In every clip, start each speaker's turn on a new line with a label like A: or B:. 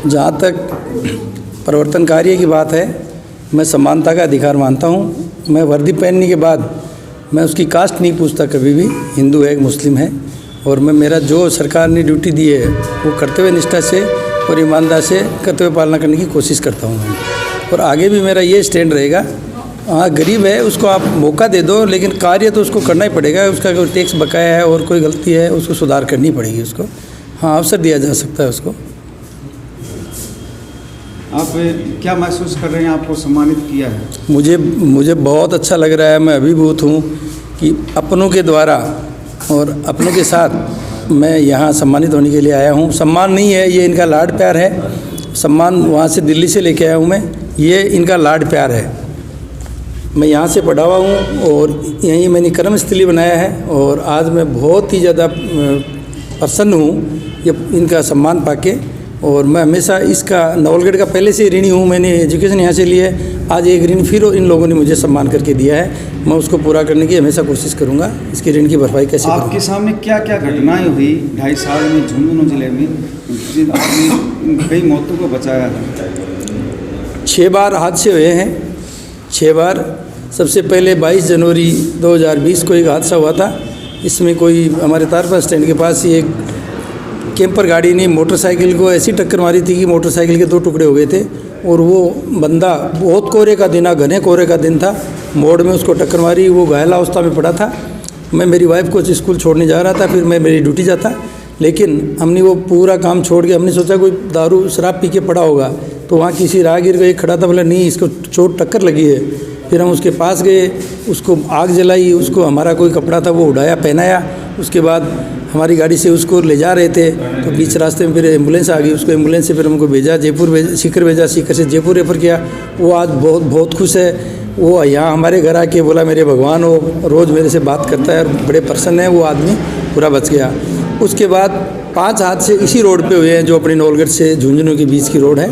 A: जहाँ तक परिवर्तन कार्य की बात है, मैं समानता का अधिकार मानता हूँ। मैं वर्दी पहनने के बाद मैं उसकी कास्ट नहीं पूछता कभी भी, हिंदू है मुस्लिम है, और मैं मेरा जो सरकार ने ड्यूटी दी है वो कर्तव्य निष्ठा से और ईमानदार से कर्तव्य पालना करने की कोशिश करता हूँ मैं, और आगे भी मेरा ये स्टैंड रहेगा। हाँ, गरीब है उसको आप मौका दे दो, लेकिन कार्य तो उसको करना ही पड़ेगा। उसका कोई टैक्स बकाया है और कोई गलती है उसको सुधार करनी पड़ेगी उसको। हाँ, अवसर दिया जा सकता है उसको।
B: आप क्या महसूस कर रहे हैं, आपको सम्मानित किया है?
A: मुझे बहुत अच्छा लग रहा है। मैं अभिभूत हूँ कि अपनों के द्वारा और अपनों के साथ मैं यहाँ सम्मानित होने के लिए आया हूँ। सम्मान नहीं है, ये इनका लाड प्यार है। सम्मान वहाँ से दिल्ली से लेके आया हूँ मैं, ये इनका लाड प्यार है। मैं यहाँ से पढ़ा हुआ हूँ और यहीं मैंने कर्मस्थली बनाया है, और आज मैं बहुत ही ज़्यादा प्रसन्न हूँ ये इनका सम्मान पाके। और मैं हमेशा इसका नवलगढ़ का पहले से ऋणी हूँ। मैंने एजुकेशन यहाँ से लिया है, आज एक ऋण फिर इन लोगों ने मुझे सम्मान करके दिया है। मैं उसको पूरा करने की हमेशा कोशिश करूँगा। इसकी ऋण की भरपाई कैसे करूँगा।
B: आपके सामने क्या क्या घटनाएं हुई 2.5 साल में झुंझुनू जिले में, जिन आपने कई मौतों को बचाया है?
A: 6 बार हादसे हुए हैं, 6 बार। सबसे पहले 22 जनवरी 2020 को एक हादसा हुआ था। इसमें कोई हमारे तारपा स्टैंड के पास ही एक कैंपर गाड़ी ने मोटरसाइकिल को ऐसी टक्कर मारी थी कि मोटरसाइकिल के 2 टुकड़े हो गए थे, और वो बंदा, बहुत कोहरे का दिन, घने कोहरे का दिन था, मोड़ में उसको टक्कर मारी। वो घायल अवस्था में पड़ा था। मैं मेरी वाइफ को स्कूल छोड़ने जा रहा था, फिर मैं मेरी ड्यूटी जाता, लेकिन हमने वो पूरा काम छोड़ के हमने सोचा कोई दारू शराब पी के पड़ा होगा। तो वहाँ किसी राहगीर का एक खड़ा था, बोला नहीं इसको चोट टक्कर लगी है। फिर हम उसके पास गए, उसको आग जलाई, उसको हमारा कोई कपड़ा था वो उड़ाया, पहनाया। उसके बाद हमारी गाड़ी से उसको ले जा रहे थे, तो बीच रास्ते में फिर एम्बुलेंस आ गई। उसको एम्बुलेंस से फिर हमको भेजा, सीकर भेजा, सीकर से जयपुर रेफर किया। वो आज बहुत खुश है। वो यहाँ हमारे घर आके बोला मेरे भगवान हो, रोज़ मेरे से बात करता है और बड़े प्रसन्न है। वो आदमी पूरा बच गया। उसके बाद 5 हादसे इसी रोड पे हुए हैं, जो अपने नवलगढ़ से झुंझुनू के बीच की रोड है।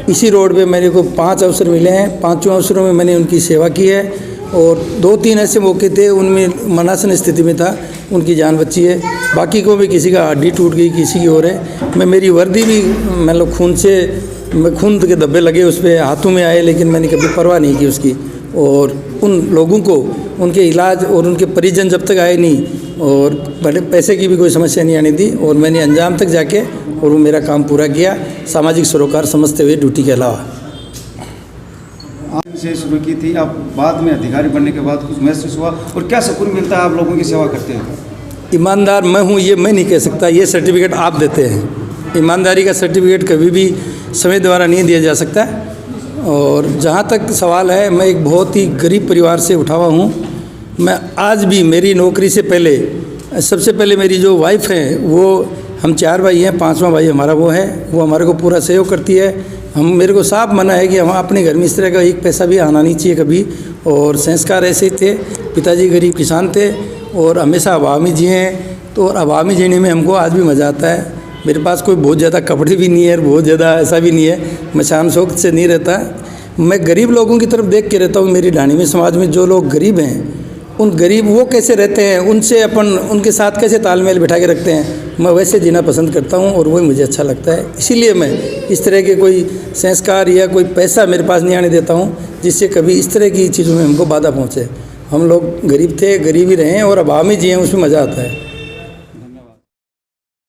A: इसी रोड पे मेरे को 5 अवसर मिले हैं। 5 अवसरों में मैंने उनकी सेवा की है, और 2-3 ऐसे मौके थे उनमें मनासन स्थिति में था, उनकी जान बची है। बाकी को भी किसी का हड्डी टूट गई, किसी की और है। मैं मेरी वर्दी भी मतलब खून के धब्बे लगे उस पर, हाथों में आए, लेकिन मैंने कभी परवाह नहीं की उसकी। और उन लोगों को उनके इलाज और उनके परिजन जब तक आए नहीं, और बड़े पैसे की भी कोई समस्या नहीं आने दी, और मैंने अंजाम तक जाके और वो मेरा काम पूरा किया, सामाजिक सरोकार समझते हुए ड्यूटी के अलावा।
B: से शुरू की थी, आप बाद में अधिकारी बनने के बाद कुछ महसूस हुआ, और क्या सुकून मिलता है आप लोगों की सेवा करते हैं?
A: ईमानदार मैं हूँ ये मैं नहीं कह सकता, ये सर्टिफिकेट आप देते हैं। ईमानदारी का सर्टिफिकेट कभी भी समय द्वारा नहीं दिया जा सकता। और जहाँ तक सवाल है, मैं एक बहुत ही गरीब परिवार से उठा हुआ हूँ। मैं आज भी मेरी नौकरी से पहले, सबसे पहले मेरी जो वाइफ है, वो हम 4 भाई हैं, 5वां भाई हमारा वो है, वो हमारे को पूरा सहयोग करती है। मेरे को साफ मना है कि हम अपने घर में इस तरह का एक पैसा भी आना नहीं चाहिए कभी। और संस्कार ऐसे ही थे, पिताजी गरीब किसान थे और हमेशा अभाव में जिए हैं। तो और अभाव में जीने में हमको आज भी मज़ा आता है। मेरे पास कोई बहुत ज़्यादा कपड़े भी नहीं है, बहुत ज़्यादा ऐसा भी नहीं है, मैं शान शौक से नहीं रहता। मैं गरीब लोगों की तरफ देख के रहता हूँ। मेरी ढाणी में समाज में जो लोग गरीब हैं, उन गरीब वो कैसे रहते हैं, उनसे उनके साथ कैसे तालमेल बिठा के रखते हैं, मैं वैसे जीना पसंद करता हूं, और वही मुझे अच्छा लगता है। इसीलिए मैं इस तरह के कोई संस्कार या कोई पैसा मेरे पास नहीं आने देता हूं, जिससे कभी इस तरह की चीज़ों में हमको बाधा पहुंचे। हम लोग गरीब थे, गरीब ही रहें और अभाव में जिए, उसमें मज़ा आता है।